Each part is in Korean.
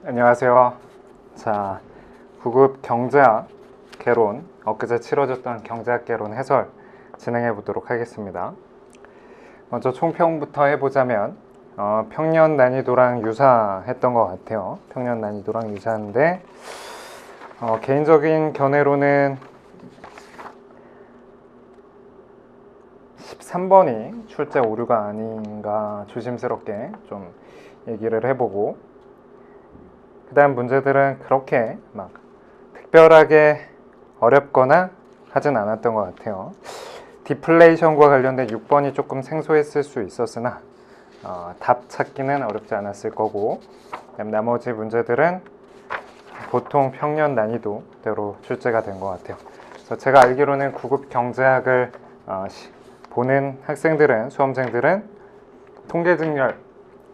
안녕하세요. 자, 9급 경제학 개론, 엊그제 치러졌던 경제학 개론 해설 진행해 보도록 하겠습니다. 먼저 총평부터 해보자면 평년 난이도랑 유사했던 것 같아요. 평년 난이도랑 유사한데 개인적인 견해로는 13번이 출제 오류가 아닌가 조심스럽게 좀 얘기를 해보고, 그 다음 문제들은 그렇게 막 특별하게 어렵거나 하진 않았던 것 같아요. 디플레이션과 관련된 6번이 조금 생소했을 수 있었으나 답 찾기는 어렵지 않았을 거고, 나머지 문제들은 보통 평년 난이도대로 출제가 된 것 같아요. 그래서 제가 알기로는 9급 경제학을 보는 학생들은, 수험생들은 통계직렬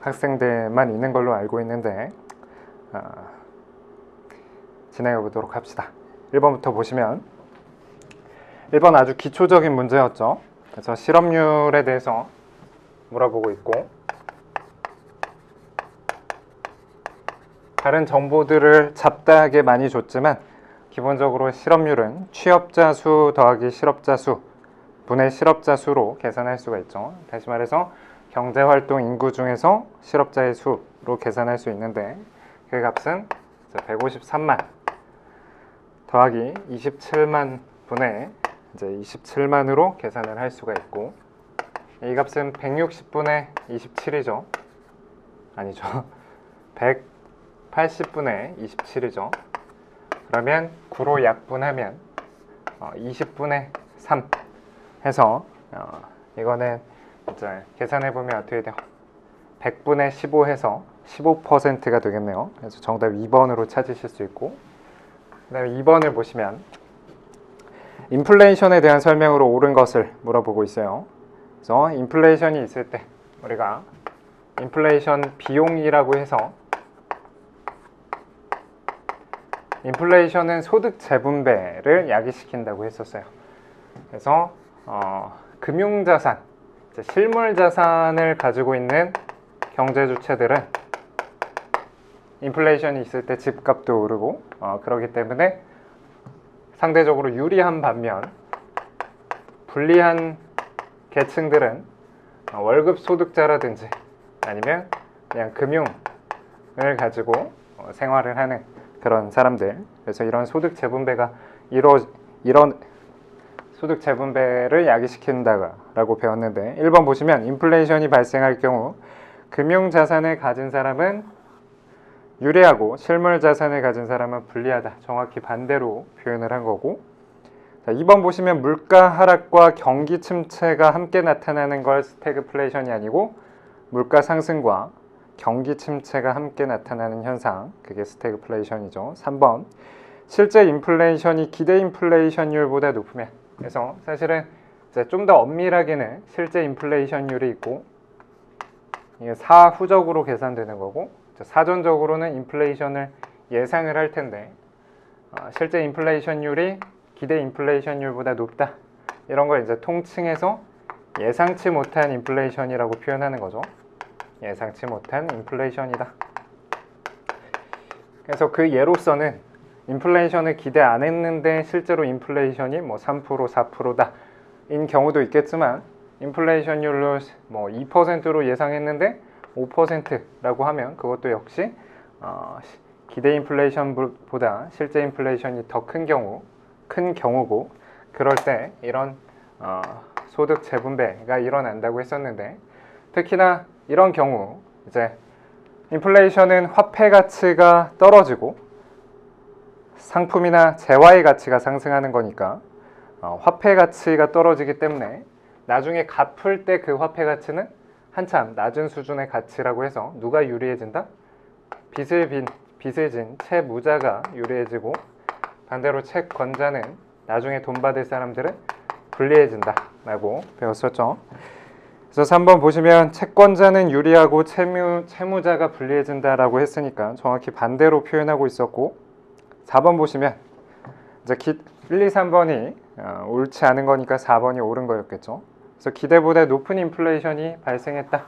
학생들만 있는 걸로 알고 있는데 진행해 보도록 합시다. 1번부터 보시면 1번 아주 기초적인 문제였죠. 그래서 실업률에 대해서 물어보고 있고, 다른 정보들을 잡다하게 많이 줬지만 기본적으로 실업률은 취업자 수 더하기 실업자 수 분의 실업자 수로 계산할 수가 있죠. 다시 말해서 경제활동 인구 중에서 실업자의 수로 계산할 수 있는데, 그 값은 153만 더하기 27만 분의 27만으로 계산을 할 수가 있고, 이 값은 160분의 27이죠. 아니죠. 180분의 27이죠. 그러면 9로 약분하면 20분의 3 해서 이거는 이제 계산해보면 어떻게 돼요? 100분의 15 해서 15%가 되겠네요. 그래서 정답 2번으로 찾으실 수 있고, 그 다음에 2번을 보시면 인플레이션에 대한 설명으로 옳은 것을 물어보고 있어요. 그래서 인플레이션이 있을 때 우리가 인플레이션 비용이라고 해서, 인플레이션은 소득 재분배를 야기시킨다고 했었어요. 그래서 금융자산, 실물자산을 가지고 있는 경제 주체들은 인플레이션이 있을 때 집값도 오르고 그렇기 때문에 상대적으로 유리한 반면, 불리한 계층들은 월급 소득자라든지 아니면 그냥 금융을 가지고 생활을 하는 그런 사람들, 그래서 이런 소득 재분배가 이런 소득 재분배를 야기시킨다라고 배웠는데, 1번 보시면 인플레이션이 발생할 경우 금융자산을 가진 사람은 유리하고 실물자산을 가진 사람은 불리하다, 정확히 반대로 표현을 한 거고, 자, 2번 보시면 물가 하락과 경기 침체가 함께 나타나는 걸 스태그플레이션이 아니고 물가 상승과 경기 침체가 함께 나타나는 현상, 그게 스태그플레이션이죠. 3번 실제 인플레이션이 기대 인플레이션율보다 높으면, 그래서 사실은 좀 더 엄밀하게는 실제 인플레이션율이 있고 이게 사후적으로 계산되는 거고, 사전적으로는 인플레이션을 예상을 할 텐데 실제 인플레이션율이 기대 인플레이션율보다 높다, 이런 걸 이제 통칭해서 예상치 못한 인플레이션이라고 표현하는 거죠. 예상치 못한 인플레이션이다. 그래서 그 예로서는 인플레이션을 기대 안 했는데 실제로 인플레이션이 3%, 4%다 인 경우도 있겠지만, 인플레이션율로 2%로 예상했는데 5%라고 하면 그것도 역시 기대 인플레이션보다 실제 인플레이션이 더 큰 경우고, 그럴 때 이런 소득 재분배가 일어난다고 했었는데, 특히나 이런 경우 이제 인플레이션은 화폐 가치가 떨어지고 상품이나 재화의 가치가 상승하는 거니까 화폐 가치가 떨어지기 때문에 나중에 갚을 때 그 화폐 가치는 한참 낮은 수준의 가치라고 해서 누가 유리해진다? 빚을 진 채무자가 유리해지고, 반대로 채권자는 나중에 돈 받을 사람들은 불리해진다 라고 배웠었죠. 그래서 3번 보시면 채권자는 유리하고 채무자가 불리해진다 라고 했으니까 정확히 반대로 표현하고 있었고, 4번 보시면 이제 1, 2, 3번이 옳지 않은 거니까 4번이 옳은 거였겠죠. 그래서 기대보다 높은 인플레이션이 발생했다.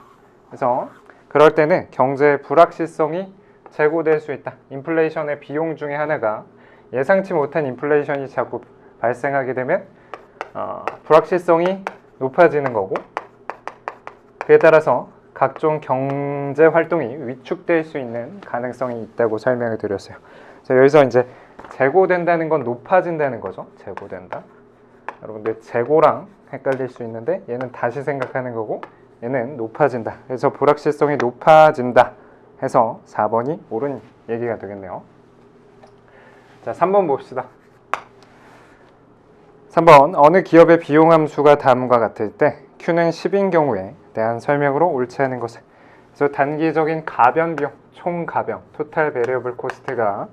그래서 그럴 때는 경제의 불확실성이 재고될 수 있다. 인플레이션의 비용 중에 하나가 예상치 못한 인플레이션이 자꾸 발생하게 되면 불확실성이 높아지는 거고, 그에 따라서 각종 경제 활동이 위축될 수 있는 가능성이 있다고 설명을 드렸어요. 그래서 여기서 이제 재고된다는 건 높아진다는 거죠. 재고된다. 여러분들 재고랑 헷갈릴 수 있는데 얘는 다시 생각하는 거고 얘는 높아진다. 그래서 불확실성이 높아진다 해서 4번이 옳은 얘기가 되겠네요. 자, 3번 봅시다. 3번, 어느 기업의 비용 함수가 다음과 같을 때 Q는 10인 경우에 대한 설명으로 옳지 않은 것을. 그래서 단기적인 가변 비용, 총 가변, 토탈 베리어블 코스트가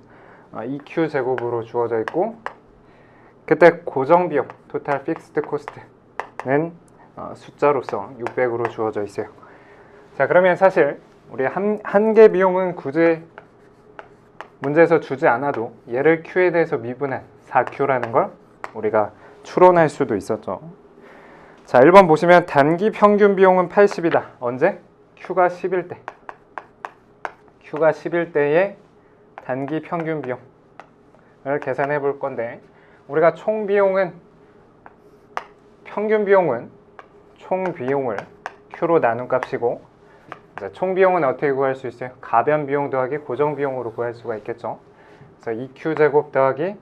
2Q 제곱으로 주어져 있고, 그때 고정 비용, 토탈 픽스드 코스트는 숫자로서 600으로 주어져 있어요. 자, 그러면 사실 우리 한계 비용은 굳이 문제에서 주지 않아도 얘를 Q에 대해서 미분한 4Q라는 걸 우리가 추론할 수도 있었죠. 자, 1번 보시면 단기 평균 비용은 80이다. 언제? Q가 10일 때. Q가 10일 때의 단기 평균 비용을 계산해 볼 건데, 우리가 총 비용은, 평균 비용은 총 비용을 Q로 나눈 값이고, 총 비용은 어떻게 구할 수 있어요? 가변 비용 더하기 고정 비용으로 구할 수가 있겠죠. 그래서 2Q 제곱 더하기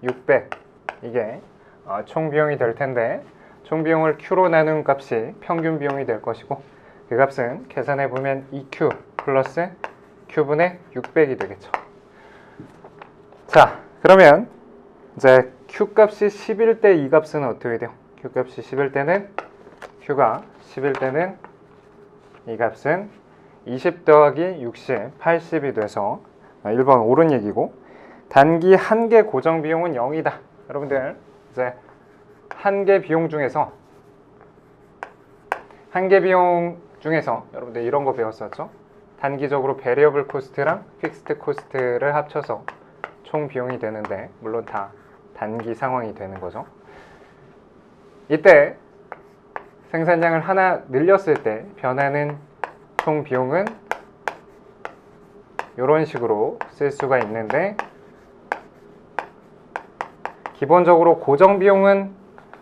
600, 이게 총 비용이 될 텐데, 총 비용을 Q로 나눈 값이 평균 비용이 될 것이고, 그 값은 계산해 보면 2Q 플러스 Q분의 600이 되겠죠. 자, 그러면 이제 Q 값이 10일 때 이 값은 어떻게 돼요? Q 값이 10일 때는, Q가 10일 때는 이 값은 20 더하기 60, 80이 돼서 1번 옳은 얘기고, 단기 한계 고정 비용은 0이다. 여러분들 이제 한계 비용 중에서 여러분들 이런 거 배웠었죠? 단기적으로 베리어블 코스트랑 픽스드 코스트를 합쳐서 총 비용이 되는데, 물론 다 단기 상황이 되는 거죠. 이때 생산량을 하나 늘렸을 때 변하는 총 비용은 이런 식으로 쓸 수가 있는데, 기본적으로 고정 비용은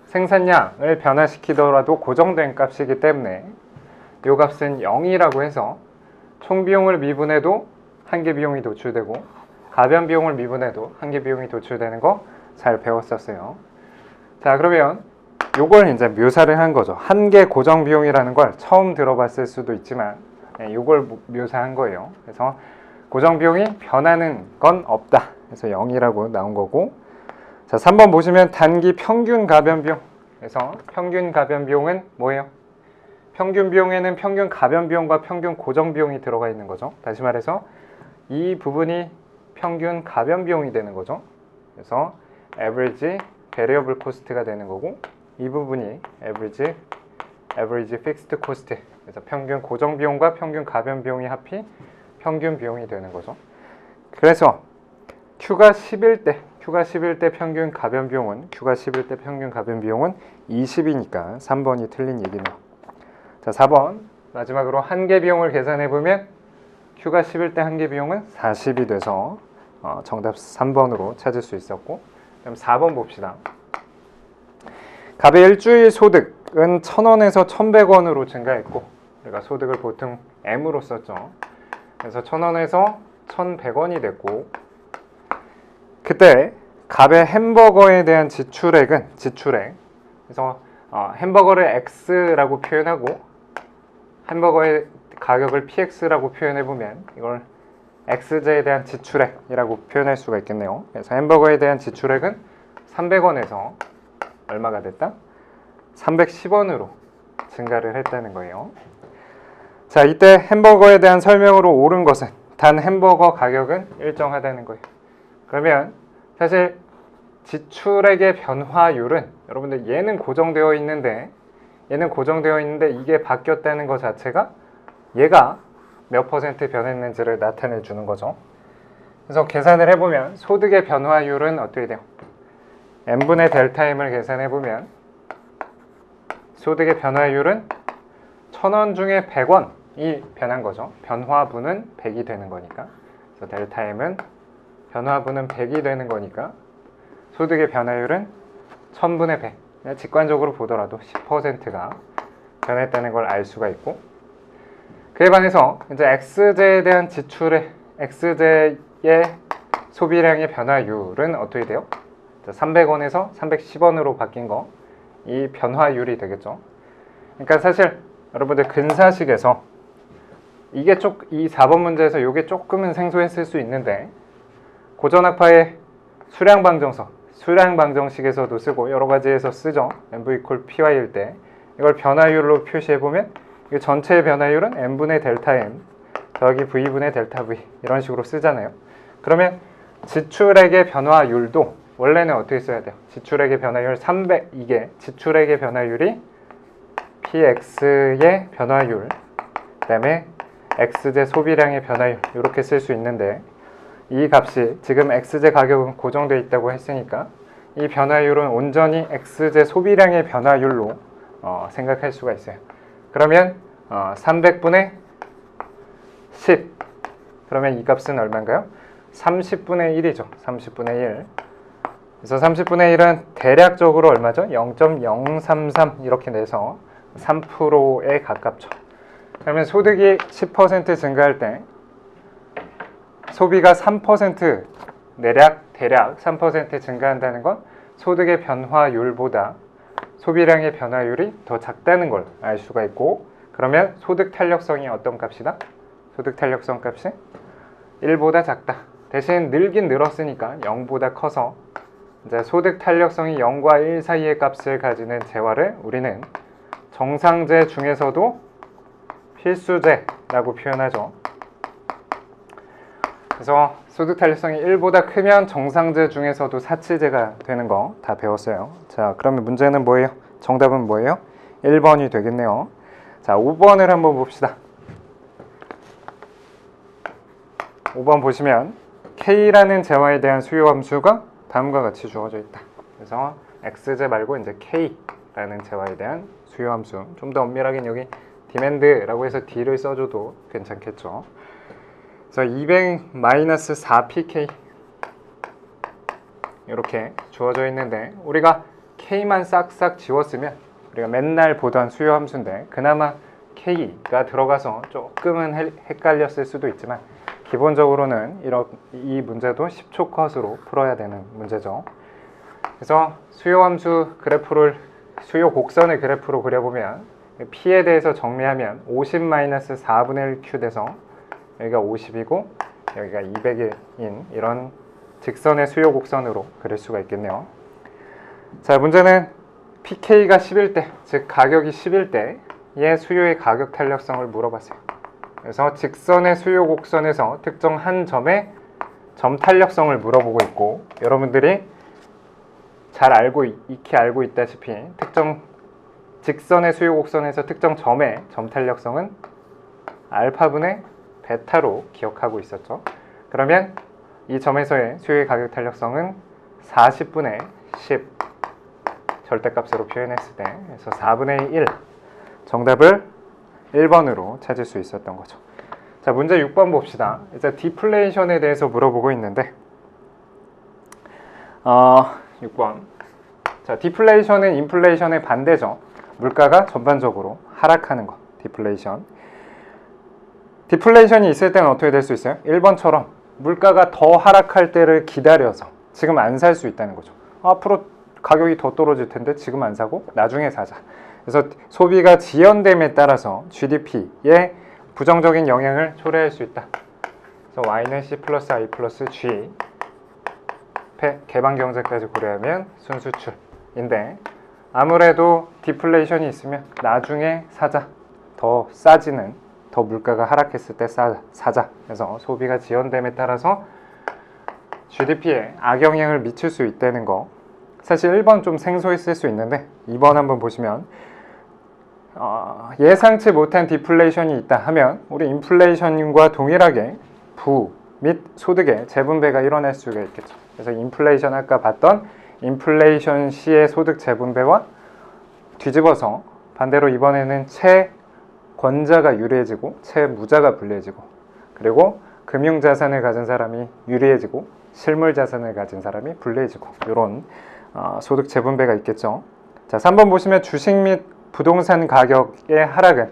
생산량을 변화시키더라도 고정된 값이기 때문에 이 값은 0이라고 해서 총 비용을 미분해도 한계 비용이 도출되고, 가변 비용을 미분해도 한계 비용이 도출되는 거 잘 배웠었어요. 자, 그러면 요걸 이제 묘사를 한 거죠. 한계 고정 비용이라는 걸 처음 들어봤을 수도 있지만 요걸 묘사한 거예요. 그래서 고정 비용이 변하는 건 없다. 그래서 0이라고 나온 거고, 자, 3번 보시면 단기 평균 가변 비용. 그래서 평균 가변 비용은 뭐예요? 평균 비용에는 평균 가변 비용과 평균 고정 비용이 들어가 있는 거죠. 다시 말해서 이 부분이 평균 가변 비용이 되는 거죠. 그래서 average variable cost가 되는 거고, 이 부분이 average fixed cost. 그래서 평균 고정 비용과 평균 가변 비용이 합이 평균 비용이 되는 거죠. 그래서 Q가 10일 때 평균 가변 비용은 20이니까 3번이 틀린 얘기네요. 자, 4번 마지막으로 한계 비용을 계산해 보면 Q가 10일 때 한계 비용은 40이 돼서 정답 3번으로 찾을 수 있었고, 그럼 4번 봅시다. 갑의 일주일 소득은 1,000원에서 1,100원으로 증가했고, 우리가 소득을 보통 M으로 썼죠. 그래서 1,000원에서 1,100원이 됐고, 그때 갑의 햄버거에 대한 지출액, 그래서 햄버거를 X라고 표현하고 햄버거의 가격을 PX라고 표현해보면 이걸 XJ에 대한 지출액이라고 표현할 수가 있겠네요. 그래서 햄버거에 대한 지출액은 300원에서 얼마가 됐다? 310원으로 증가를 했다는 거예요. 자, 이때 햄버거에 대한 설명으로 옳은 것은 단 햄버거 가격은 일정하다는 거예요. 그러면 사실 지출액의 변화율은, 여러분들 얘는 고정되어 있는데 이게 바뀌었다는 것 자체가 얘가 몇 퍼센트 변했는지를 나타내 주는 거죠. 그래서 계산을 해보면 소득의 변화율은 어떻게 돼요? n분의 델타 m을 계산해보면 소득의 변화율은 1,000원 중에 100원, 변한 거죠. 변화분은 100이 되는 거니까. 그래서 델타 M은 변화분은 100이 되는 거니까 소득의 변화율은 1000분의 100. 그냥 직관적으로 보더라도 10%가 변했다는 걸 알 수가 있고, 그에 반해서 이제 X제에 대한 지출의 X제의 소비량의 변화율은 어떻게 돼요? 300원에서 310원으로 바뀐 거, 이 변화율이 되겠죠. 그러니까 사실 여러분들 근사식에서 이 4번 문제에서 이게 조금은 생소했을 수 있는데, 고전학파의 수량방정식에서도 쓰고 여러 가지에서 쓰죠. MV equal PY일 때 이걸 변화율로 표시해보면 이 전체의 변화율은 M분의 델타 M 더하기 V분의 델타 V 이런 식으로 쓰잖아요. 그러면 지출액의 변화율도 원래는 어떻게 써야 돼요? 지출액의 변화율 300, 이게 지출액의 변화율이 PX의 변화율, 그 다음에 X제 소비량의 변화율 이렇게 쓸 수 있는데, 이 값이 지금 X제 가격은 고정되어 있다고 했으니까 이 변화율은 온전히 X제 소비량의 변화율로 생각할 수가 있어요. 그러면 300분의 10, 그러면 이 값은 얼마인가요? 30분의 1이죠. 30분의 1. 그래서 30분의 1은 대략적으로 얼마죠? 0.033 이렇게 내서 3%에 가깝죠. 그러면 소득이 10% 증가할 때 소비가 3% 대략 3% 증가한다는 건 소득의 변화율보다 소비량의 변화율이 더 작다는 걸 알 수가 있고, 그러면 소득 탄력성이 어떤 값이다? 소득 탄력성 값이 1보다 작다. 대신 늘긴 늘었으니까 0보다 커서 이제 소득 탄력성이 0과 1 사이의 값을 가지는 재화를 우리는 정상제 중에서도 필수제라고 표현하죠. 그래서 소득 탄력성이 1보다 크면 정상제 중에서도 사치제가 되는 거 다 배웠어요. 자, 그러면 문제는 뭐예요? 정답은 뭐예요? 1번이 되겠네요. 자, 5번을 한번 봅시다. 5번 보시면 K라는 재화에 대한 수요 함수가 다음과 같이 주어져 있다. 그래서 X제 말고 이제 K라는 재화에 대한 수요 함수, 좀 더 엄밀하게 여기 디맨드라고 해서 D를 써줘도 괜찮겠죠. 그래서 200-4pk 이렇게 주어져 있는데, 우리가 K만 싹싹 지웠으면 우리가 맨날 보던 수요 함수인데 그나마 K가 들어가서 조금은 헷갈렸을 수도 있지만 기본적으로는 이 문제도 10초 컷으로 풀어야 되는 문제죠. 그래서 수요 함수 그래프를, 수요 곡선의 그래프로 그려보면 P에 대해서 정리하면 50-4분의 1q 돼서 여기가 50이고 여기가 200인 이런 직선의 수요 곡선으로 그릴 수가 있겠네요. 자, 문제는 PK가 10일 때, 즉 가격이 10일 때의 수요의 가격 탄력성을 물어봤어요. 그래서 직선의 수요 곡선에서 특정 한 점의 점 탄력성을 물어보고 있고, 여러분들이 잘 익히 알고 있다시피 특정 직선의 수요 곡선에서 특정 점의 점 탄력성은 알파분의 베타로 기억하고 있었죠. 그러면 이 점에서의 수요의 가격 탄력성은 40분의 10 절대값으로 표현했을 때, 그래서 4분의 1 정답을 1번으로 찾을 수 있었던 거죠. 자, 문제 6번 봅시다. 이제 디플레이션에 대해서 물어보고 있는데 6번. 자, 디플레이션은 인플레이션의 반대죠. 물가가 전반적으로 하락하는 거, 디플레이션. 디플레이션이 있을 때는 어떻게 될 수 있어요? 1번처럼 물가가 더 하락할 때를 기다려서 지금 안 살 수 있다는 거죠. 앞으로 가격이 더 떨어질 텐데 지금 안 사고 나중에 사자. 그래서 소비가 지연됨에 따라서 GDP에 부정적인 영향을 초래할 수 있다. 그래서 Y는 C 플러스 I 플러스 G 개방 경제까지 고려하면 순수출인데, 아무래도 디플레이션이 있으면 나중에 사자. 더 싸지는, 더 물가가 하락했을 때 사자. 그래서 소비가 지연됨에 따라서 GDP에 악영향을 미칠 수 있다는 거. 사실 1번 좀 생소했을 수 있는데 2번 한번 보시면 예상치 못한 디플레이션이 있다 하면 우리 인플레이션과 동일하게 부 및 소득의 재분배가 일어날 수가 있겠죠. 그래서 인플레이션, 아까 봤던 인플레이션 시의 소득 재분배와 뒤집어서 반대로 이번에는 권자가 유리해지고 채무자가 불리해지고, 그리고 금융자산을 가진 사람이 유리해지고 실물자산을 가진 사람이 불리해지고, 이런 소득 재분배가 있겠죠. 자, 3번 보시면 주식 및 부동산 가격의 하락은,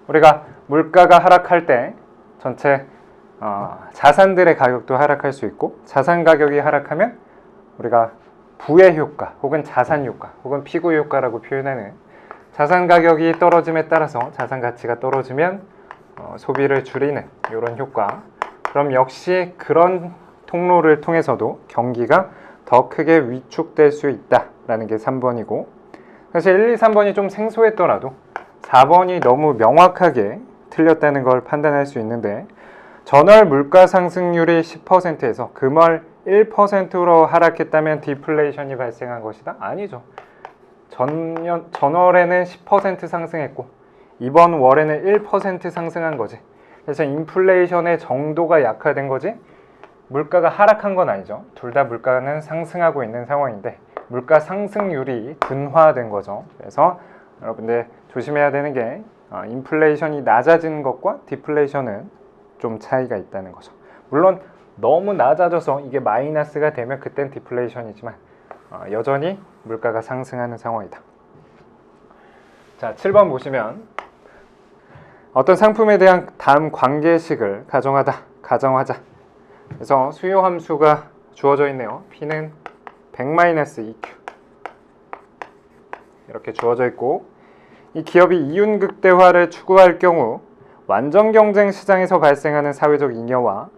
우리가 물가가 하락할 때 전체 자산들의 가격도 하락할 수 있고, 자산 가격이 하락하면 우리가 부의 효과 혹은 자산 효과 혹은 피구 효과라고 표현하는, 자산 가격이 떨어짐에 따라서 자산 가치가 떨어지면 소비를 줄이는 이런 효과. 그럼 역시 그런 통로를 통해서도 경기가 더 크게 위축될 수 있다라는 게 3번이고, 사실 1, 2, 3번이 좀 생소했더라도 4번이 너무 명확하게 틀렸다는 걸 판단할 수 있는데, 전월 물가 상승률이 10%에서 금월 1%로 하락했다면 디플레이션이 발생한 것이다? 아니죠. 전월에는 10% 상승했고 이번 월에는 1% 상승한 거지. 그래서 인플레이션의 정도가 약화된 거지 물가가 하락한 건 아니죠. 둘 다 물가는 상승하고 있는 상황인데 물가 상승률이 둔화된 거죠. 그래서 여러분들 조심해야 되는 게 인플레이션이 낮아지는 것과 디플레이션은 좀 차이가 있다는 거죠. 물론 너무 낮아져서 이게 마이너스가 되면 그땐 디플레이션이지만 여전히 물가가 상승하는 상황이다. 자, 7번 보시면 어떤 상품에 대한 다음 관계식을 가정하자. 그래서 수요 함수가 주어져 있네요. P는 100-2Q 이렇게 주어져 있고, 이 기업이 이윤극대화를 추구할 경우 완전 경쟁 시장에서 발생하는 사회적 잉여와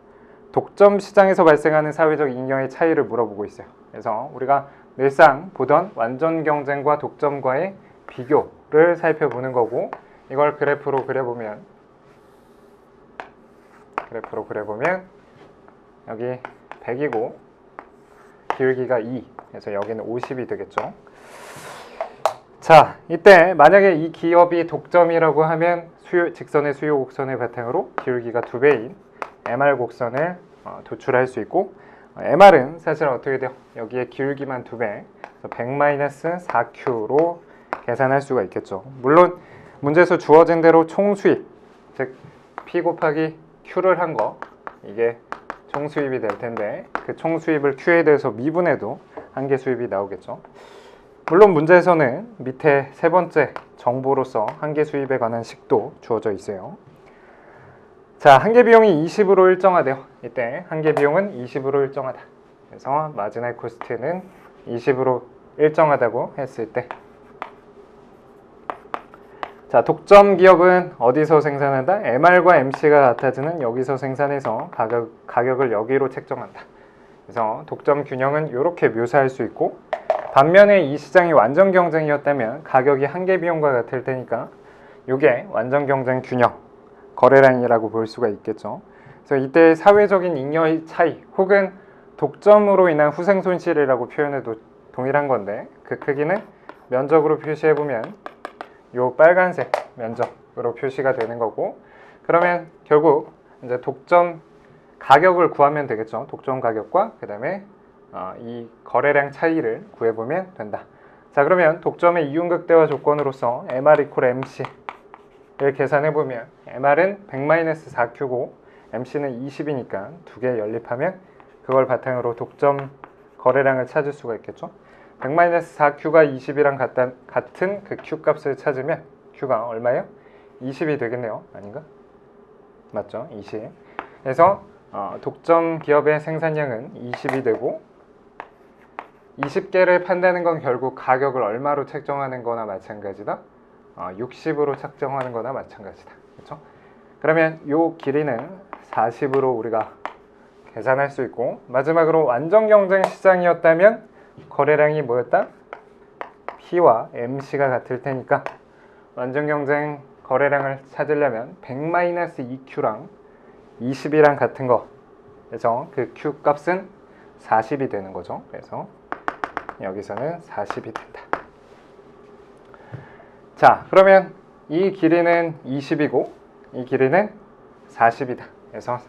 독점 시장에서 발생하는 사회적 잉여의 차이를 물어보고 있어요. 그래서 우리가 늘상 보던 완전 경쟁과 독점과의 비교를 살펴보는 거고, 이걸 그래프로 그려보면 여기 100이고 기울기가 2, 그래서 여기는 50이 되겠죠. 자, 이때 만약에 이 기업이 독점이라고 하면 직선의 수요 곡선을 바탕으로 기울기가 2배인 MR 곡선을 도출할 수 있고, MR은 사실 어떻게 돼요? 여기에 기울기만 2배, 100-4Q로 계산할 수가 있겠죠. 물론 문제에서 주어진 대로 총수입, 즉 P 곱하기 Q를 한 거, 이게 총수입이 될 텐데 그 총수입을 Q에 대해서 미분해도 한계 수입이 나오겠죠. 물론 문제에서는 밑에 세 번째 정보로서 한계 수입에 관한 식도 주어져 있어요. 자, 한계 비용이 20으로 일정하대요. 이때 한계 비용은 20으로 일정하다. 그래서 마지널 코스트는 20으로 일정하다고 했을 때, 자, 독점 기업은 어디서 생산한다? MR과 MC가 같아지는 여기서 생산해서 가격을 여기로 책정한다. 그래서 독점 균형은 이렇게 묘사할 수 있고, 반면에 이 시장이 완전 경쟁이었다면 가격이 한계 비용과 같을 테니까 이게 완전 경쟁 균형, 거래량이라고 볼 수가 있겠죠. 그래서 이때 사회적인 잉여의 차이 혹은 독점으로 인한 후생 손실이라고 표현해도 동일한 건데, 그 크기는 면적으로 표시해보면 요 빨간색 면적으로 표시가 되는 거고, 그러면 결국 이제 독점 가격을 구하면 되겠죠. 독점 가격과 그 다음에 이 거래량 차이를 구해보면 된다. 자, 그러면 독점의 이윤극대화 조건으로서 MR 이퀄 MC를 계산해보면 MR은 100-4Q고 MC는 20이니까 두 개 연립하면 그걸 바탕으로 독점 거래량을 찾을 수가 있겠죠. 100-4Q가 20이랑 같은 그 Q 값을 찾으면 Q가 얼마예요? 20이 되겠네요. 아닌가? 맞죠? 20. 그래서 독점 기업의 생산량은 20이 되고, 20개를 판다는 건 결국 가격을 얼마로 책정하는 거나 마찬가지다. 60으로 책정하는 거나 마찬가지다. 그렇죠? 그러면 이 길이는 40으로 우리가 계산할 수 있고, 마지막으로 완전 경쟁 시장이었다면 거래량이 뭐였다? P와 MC가 같을 테니까 완전 경쟁 거래량을 찾으려면 100-2Q랑 20이랑 같은 거, 그래서 그 Q 값은 40이 되는 거죠. 그래서 여기서는 40이 된다. 자, 그러면 이 길이는 20이고 이 길이는 40이다. 그래서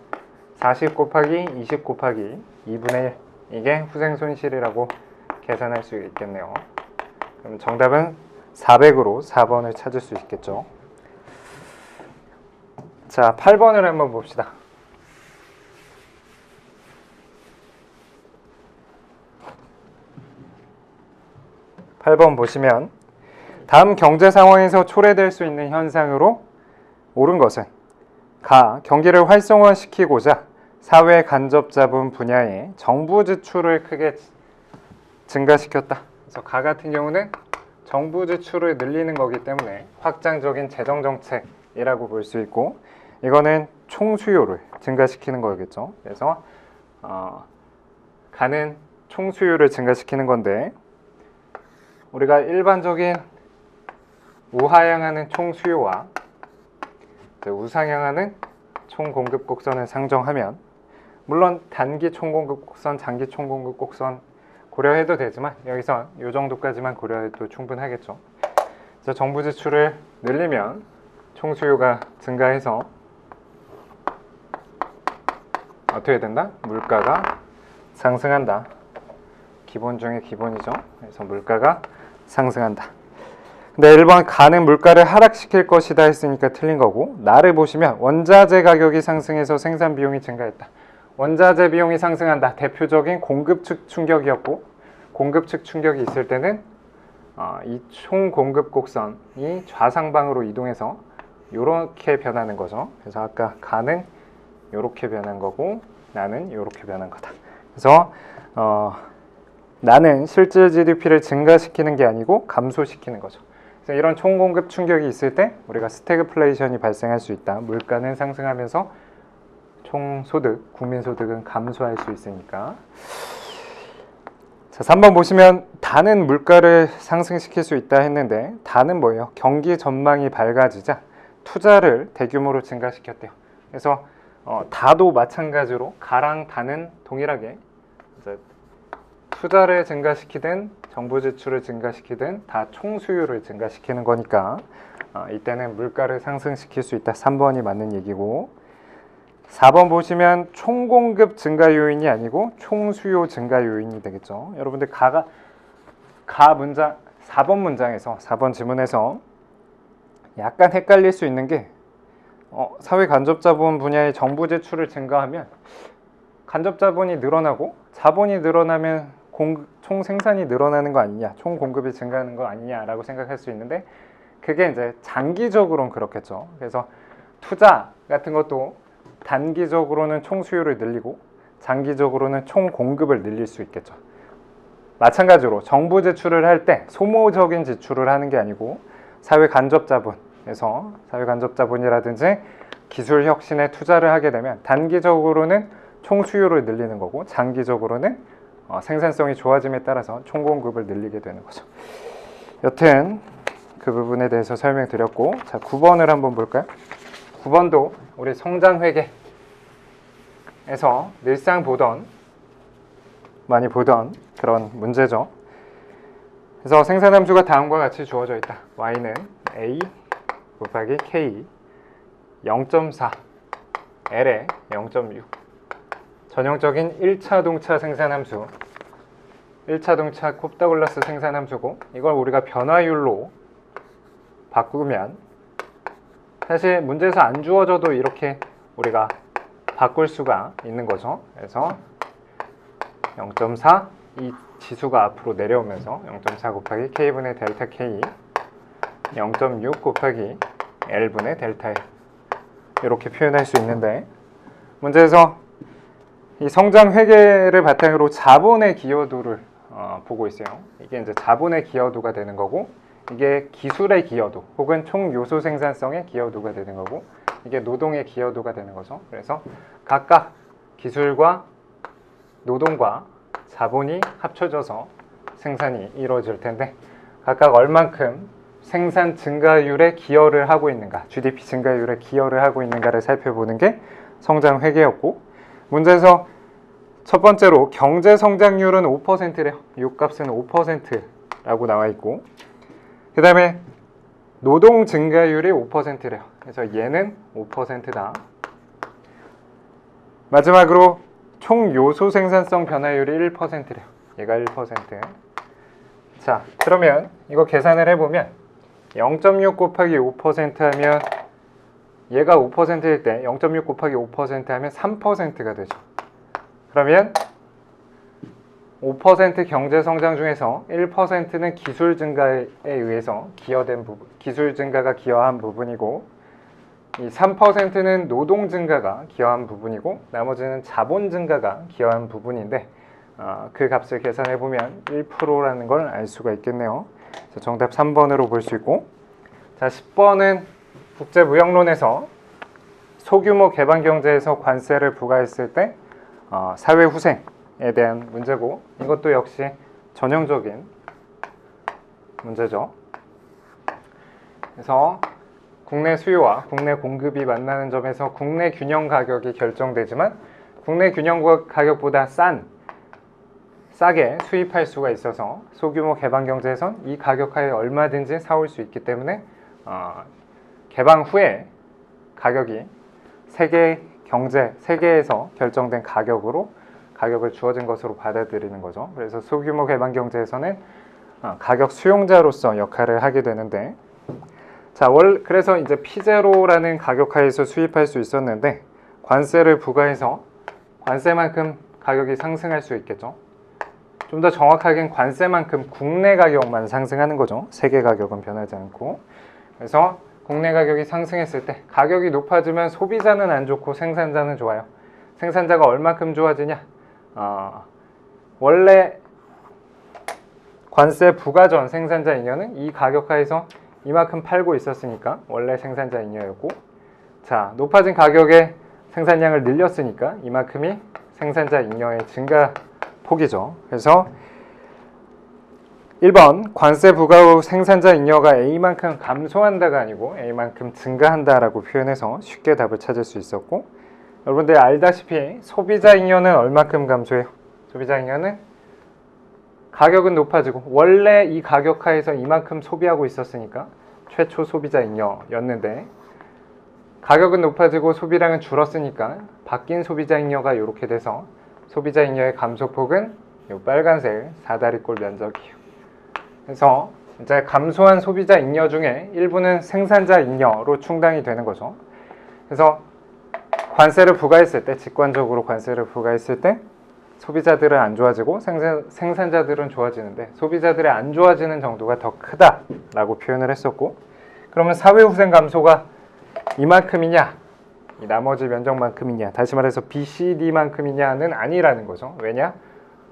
40 곱하기 20 곱하기 2분의 1, 이게 후생 손실이라고 계산할 수 있겠네요. 그럼 정답은 400으로 4번을 찾을 수 있겠죠. 자, 8번을 한번 봅시다. 8번 보시면 다음 경제 상황에서 초래될 수 있는 현상으로 옳은 것은 가. 경기를 활성화시키고자 사회 간접 자본 분야에 정부 지출을 크게 증가시켰다. 그래서 가 같은 경우는 정부 지출을 늘리는 거기 때문에 확장적인 재정 정책이라고 볼 수 있고, 이거는 총 수요를 증가시키는 거겠죠. 그래서 가는 총 수요를 증가시키는 건데, 우리가 일반적인 우하향하는 총 수요와 우상향하는 총 공급 곡선을 상정하면, 물론 단기 총 공급 곡선, 장기 총 공급 곡선 고려해도 되지만 여기서 이 정도까지만 고려해도 충분하겠죠. 그래서 정부 지출을 늘리면 총 수요가 증가해서 어떻게 된다? 물가가 상승한다. 기본 중에 기본이죠. 그래서 물가가 상승한다. 근데 1번 가는 물가를 하락시킬 것이다 했으니까 틀린 거고, 나를 보시면 원자재 가격이 상승해서 생산 비용이 증가했다. 원자재 비용이 상승한다. 대표적인 공급 측 충격이었고, 공급 측 충격이 있을 때는 이 총 공급 곡선이 좌상방으로 이동해서 이렇게 변하는 거죠. 그래서 아까 가는 이렇게 변한 거고, 나는 이렇게 변한 거다. 그래서 나는 실질 GDP를 증가시키는 게 아니고 감소시키는 거죠. 그래서 이런 총 공급 충격이 있을 때 우리가 스태그플레이션이 발생할 수 있다. 물가는 상승하면서 총 소득, 국민 소득은 감소할 수 있으니까. 자, 3번 보시면 다는 물가를 상승시킬 수 있다 했는데, 다는 뭐예요? 경기 전망이 밝아지자 투자를 대규모로 증가시켰대요. 그래서 다도 마찬가지로 가랑 다는 동일하게 이제 투자를 증가시키든 정부 지출을 증가시키든 다 총수요를 증가시키는 거니까 이때는 물가를 상승시킬 수 있다. 3번이 맞는 얘기고, 4번 보시면 총공급 증가 요인이 아니고 총수요 증가 요인이 되겠죠. 여러분들 가 문장 4번 문장에서 4번 지문에서 약간 헷갈릴 수 있는 게 사회 간접 자본 분야의 정부 지출을 증가하면 간접 자본이 늘어나고, 자본이 늘어나면 총 생산이 늘어나는 거 아니냐, 총 공급이 증가하는 거 아니냐라고 생각할 수 있는데, 그게 이제 장기적으로는 그렇겠죠. 그래서 투자 같은 것도 단기적으로는 총 수요를 늘리고 장기적으로는 총 공급을 늘릴 수 있겠죠. 마찬가지로 정부 지출을 할 때 소모적인 지출을 하는 게 아니고 사회 간접 자본에서 사회 간접 자본이라든지 기술 혁신에 투자를 하게 되면 단기적으로는 총 수요를 늘리는 거고, 장기적으로는 생산성이 좋아짐에 따라서 총 공급을 늘리게 되는 거죠. 여튼 그 부분에 대해서 설명드렸고, 자, 9번을 한번 볼까요? 9번도 우리 성장회계에서 늘상 많이 보던 그런 문제죠. 그래서 생산함수가 다음과 같이 주어져 있다. y는 a 곱하기 k 0.4 l에 0.6. 전형적인 1차동차 생산함수, 1차동차 콥다글라스 생산함수고, 이걸 우리가 변화율로 바꾸면 사실 문제에서 안 주어져도 이렇게 우리가 바꿀 수가 있는 거죠. 그래서 0.4, 이 지수가 앞으로 내려오면서 0.4 곱하기 k분의 델타 k 0.6 곱하기 l분의 델타 L, 이렇게 표현할 수 있는데, 문제에서 이 성장 회계를 바탕으로 자본의 기여도를 보고 있어요. 이게 이제 자본의 기여도가 되는 거고, 이게 기술의 기여도 혹은 총 요소 생산성의 기여도가 되는 거고, 이게 노동의 기여도가 되는 거죠. 그래서 각각 기술과 노동과 자본이 합쳐져서 생산이 이루어질 텐데, 각각 얼만큼 생산 증가율에 기여를 하고 있는가, GDP 증가율에 기여를 하고 있는가를 살펴보는 게 성장 회계였고, 문제에서 첫 번째로 경제 성장률은 5%래요. 요값은 5%라고 나와 있고, 그 다음에 노동 증가율이 5%래요. 그래서 얘는 5%다. 마지막으로 총 요소 생산성 변화율이 1%래요. 얘가 1%. 자, 그러면 이거 계산을 해보면 0.6 곱하기 5% 하면 얘가 5%일 때 0.6 곱하기 5% 하면 3%가 되죠. 그러면 5% 경제 성장 중에서 1%는 기술 증가에 의해서 기여된 부분, 기술 증가가 기여한 부분이고, 이 3%는 노동 증가가 기여한 부분이고, 나머지는 자본 증가가 기여한 부분인데, 그 값을 계산해 보면 1%라는 걸 알 수가 있겠네요. 정답 3번으로 볼 수 있고, 자 10번은 국제무역론에서 소규모 개방 경제에서 관세를 부과했을 때 사회 후생에 대한 문제고, 이것도 역시 전형적인 문제죠. 그래서 국내 수요와 국내 공급이 만나는 점에서 국내 균형 가격이 결정되지만 국내 균형 가격보다 싸게 수입할 수가 있어서 소규모 개방 경제에선 이 가격 하에 얼마든지 사올 수 있기 때문에 개방 후에 가격이 세계에서 결정된 가격을 주어진 것으로 받아들이는 거죠. 그래서 소규모 개방 경제에서는 가격 수용자로서 역할을 하게 되는데, 자, 그래서 이제 P0라는 가격하에서 수입할 수 있었는데 관세를 부과해서 관세만큼 가격이 상승할 수 있겠죠. 좀 더 정확하게는 관세만큼 국내 가격만 상승하는 거죠. 세계 가격은 변하지 않고. 그래서 국내 가격이 상승했을 때 가격이 높아지면 소비자는 안 좋고 생산자는 좋아요. 생산자가 얼마큼 좋아지냐? 원래 관세 부과 전 생산자 잉여는 이 가격 하에서 이만큼 팔고 있었으니까 원래 생산자 잉여였고, 자 높아진 가격에 생산량을 늘렸으니까 이만큼이 생산자 잉여의 증가 폭이죠. 그래서 1번 관세 부과 후 생산자 잉여가 A만큼 감소한다가 아니고 A만큼 증가한다라고 표현해서 쉽게 답을 찾을 수 있었고, 여러분들 알다시피 소비자 잉여는 얼마큼 감소해요? 소비자 잉여는 가격은 높아지고 원래 이 가격 하에서 이만큼 소비하고 있었으니까 최초 소비자 잉여였는데, 가격은 높아지고 소비량은 줄었으니까 바뀐 소비자 잉여가 이렇게 돼서 소비자 잉여의 감소폭은 이 빨간색 사다리꼴 면적이에요. 그래서 이제 감소한 소비자 잉여 중에 일부는 생산자 잉여로 충당이 되는 거죠. 그래서 관세를 부과했을 때, 직관적으로 관세를 부과했을 때 소비자들은 안 좋아지고 생산자들은 좋아지는데 소비자들의 안 좋아지는 정도가 더 크다라고 표현을 했었고, 그러면 사회후생 감소가 이만큼이냐, 이 나머지 면적만큼이냐, 다시 말해서 BCD만큼이냐는 아니라는 거죠. 왜냐?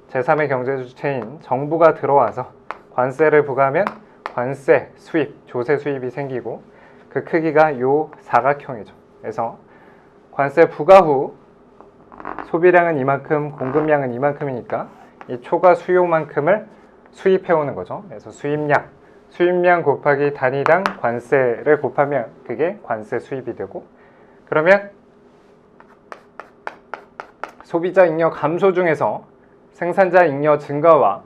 제3의 경제주체인 정부가 들어와서 관세를 부과하면 관세 수입, 조세 수입이 생기고 그 크기가 요 사각형이죠. 그래서 관세 부과 후 소비량은 이만큼, 공급량은 이만큼이니까 이 초과 수요만큼을 수입해오는 거죠. 그래서 수입량 곱하기 단위당 관세를 곱하면 그게 관세 수입이 되고, 그러면 소비자 잉여 감소 중에서 생산자 잉여 증가와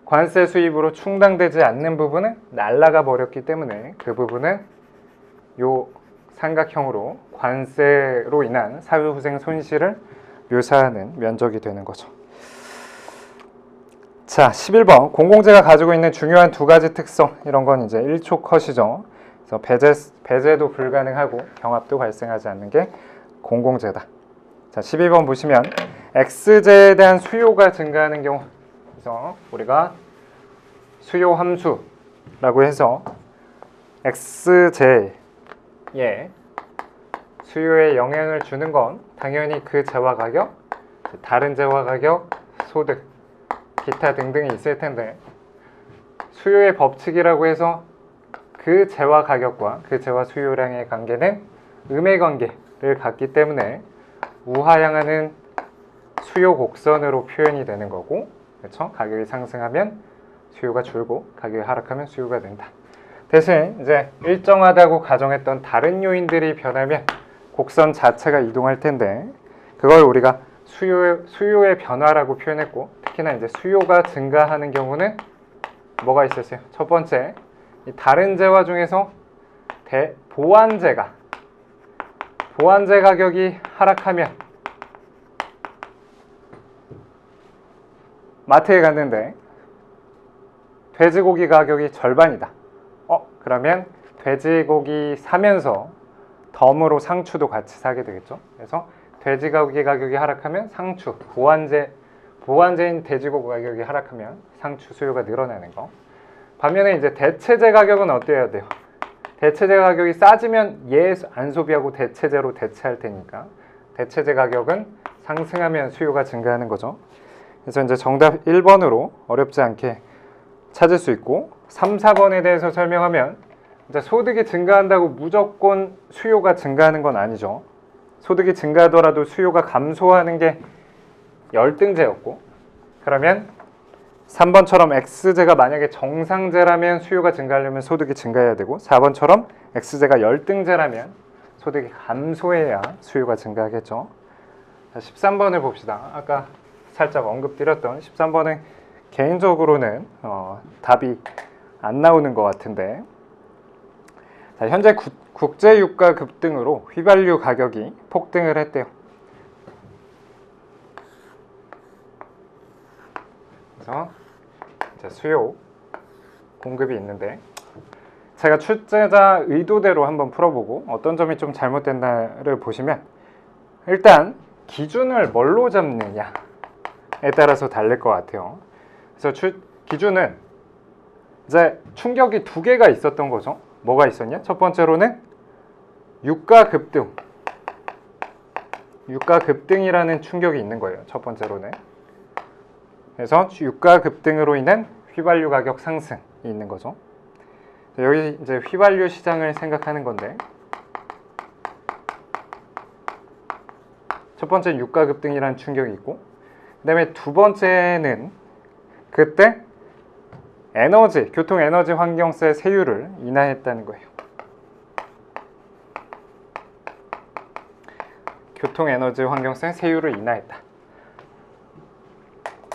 관세 수입으로 충당되지 않는 부분은 날아가 버렸기 때문에 그 부분은 요 삼각형으로 관세로 인한 사회후생 손실을 묘사하는 면적이 되는 거죠. 자, 11번 공공재가 가지고 있는 중요한 두 가지 특성, 이런 건 이제 1초 컷이죠. 그래서 배제도 불가능하고 경합도 발생하지 않는 게 공공재다. 자, 12번 보시면 X재에 대한 수요가 증가하는 경우, 그래서 우리가 수요 함수라고 해서 X재에 수요에 영향을 주는 건 당연히 그 재화 가격, 다른 재화 가격, 소득, 기타 등등이 있을 텐데, 수요의 법칙이라고 해서 그 재화 가격과 그 재화 수요량의 관계는 음의 관계를 갖기 때문에 우하향하는 수요 곡선으로 표현이 되는 거고, 그렇죠? 가격이 상승하면 수요가 줄고 가격이 하락하면 수요가 는다. 대신 이제 일정하다고 가정했던 다른 요인들이 변하면 곡선 자체가 이동할 텐데, 그걸 우리가 수요의 변화라고 표현했고, 특히나 이제 수요가 증가하는 경우는 뭐가 있었어요? 첫 번째, 이 다른 재화 중에서 보완재 가격이 하락하면, 마트에 갔는데 돼지고기 가격이 절반이다. 그러면 돼지고기 사면서 덤으로 상추도 같이 사게 되겠죠. 그래서 돼지고기 가격이 하락하면 상추, 보완제인 돼지고기 가격이 하락하면 상추 수요가 늘어나는 거. 반면에 이제 대체재 가격은 어때야 돼요? 대체재 가격이 싸지면 얘 안 소비하고 대체재로 대체할 테니까 대체재 가격은 상승하면 수요가 증가하는 거죠. 그래서 이제 정답 1번으로 어렵지 않게 찾을 수 있고 3, 4번에 대해서 설명하면 이제 소득이 증가한다고 무조건 수요가 증가하는 건 아니죠. 소득이 증가하더라도 수요가 감소하는 게 열등제였고, 그러면 3번처럼 X제가 만약에 정상제라면 수요가 증가하려면 소득이 증가해야 되고 4번처럼 X제가 열등제라면 소득이 감소해야 수요가 증가하겠죠. 자, 13번을 봅시다. 아까 살짝 언급드렸던 13번은 개인적으로는 답이 안 나오는 것 같은데, 자, 현재 국제유가 급등으로 휘발유 가격이 폭등을 했대요. 그래서 이제 수요, 공급이 있는데 제가 출제자 의도대로 한번 풀어보고 어떤 점이 좀 잘못된다를 보시면, 일단 기준을 뭘로 잡느냐에 따라서 다를 것 같아요. 그래서 기준은 이제 충격이 두 개가 있었던 거죠. 뭐가 있었냐? 첫 번째로는 유가 급등이라는 충격이 있는 거예요. 첫 번째로는. 그래서 유가 급등으로 인한 휘발유 가격 상승이 있는 거죠. 여기 이제 휘발유 시장을 생각하는 건데, 첫 번째는 유가 급등이라는 충격이 있고, 그 다음에 두 번째는 그때 교통 에너지 환경세 세율을 인하했다는 거예요. 교통 에너지 환경세 세율을 인하했다.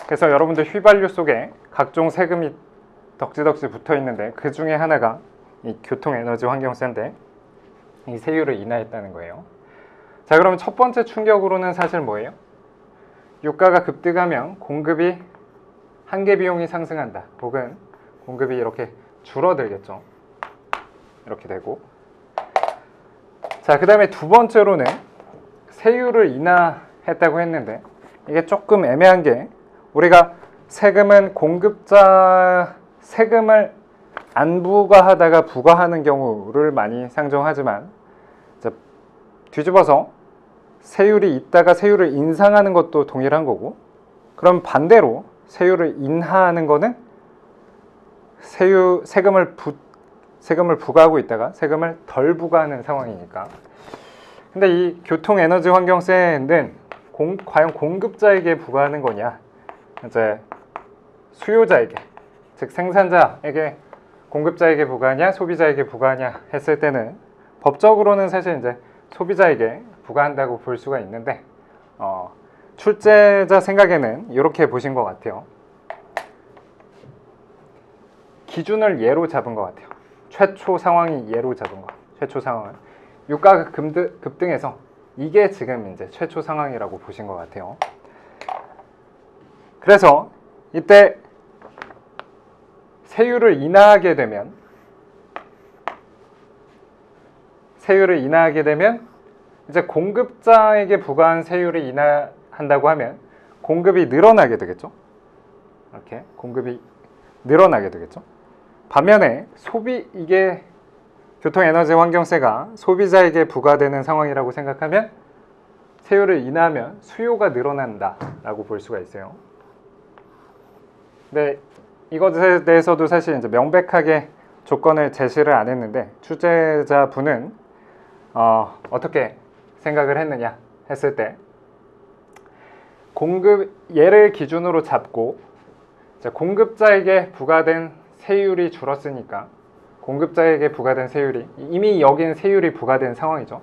그래서 여러분들 휘발유 속에 각종 세금이 덕지덕지 붙어 있는데 그 중에 하나가 이 교통 에너지 환경세인데 이 세율을 인하했다는 거예요. 자, 그러면 첫 번째 충격으로는 사실 뭐예요? 유가가 급등하면 공급이 한계 비용이 상승한다. 혹은 공급이 이렇게 줄어들겠죠. 이렇게 되고. 자, 그 다음에 두 번째로는 세율을 인하했다고 했는데 이게 조금 애매한 게, 우리가 세금은 세금을 안 부과하다가 부과하는 경우를 많이 상정하지만, 뒤집어서 세율이 있다가 세율을 인상하는 것도 동일한 거고, 그럼 반대로 세율을 인하하는 거는 세금을 부과하고 있다가 세금을 덜 부과하는 상황이니까. 근데 이 교통 에너지 환경세는 과연 공급자에게 부과하는 거냐, 이제 수요자에게, 즉 생산자에게, 공급자에게 부과하냐 소비자에게 부과하냐 했을 때는 법적으로는 사실 이제 소비자에게 부과한다고 볼 수가 있는데, 출제자 생각에는 이렇게 보신 것 같아요. 기준을 예로 잡은 것 같아요. 최초 상황이 예로 잡은 거. 최초 상황은 유가가 급등해서 이게 지금 이제 최초 상황이라고 보신 것 같아요. 그래서 이때 세율을 인하하게 되면 이제 공급자에게 부과한 세율을 인하한다고 하면 공급이 늘어나게 되겠죠. 이렇게 공급이 늘어나게 되겠죠. 반면에 이게 교통에너지 환경세가 소비자에게 부과되는 상황이라고 생각하면 세율을 인하하면 수요가 늘어난다라고 볼 수가 있어요. 근데 이것에 대해서도 사실 이제 명백하게 조건을 제시를 안 했는데, 출제자분은 어떻게 생각을 했느냐 했을 때, 얘를 기준으로 잡고 공급자에게 부과된 세율이 줄었으니까, 공급자에게 부과된 세율이 이미 여긴 세율이 부과된 상황이죠.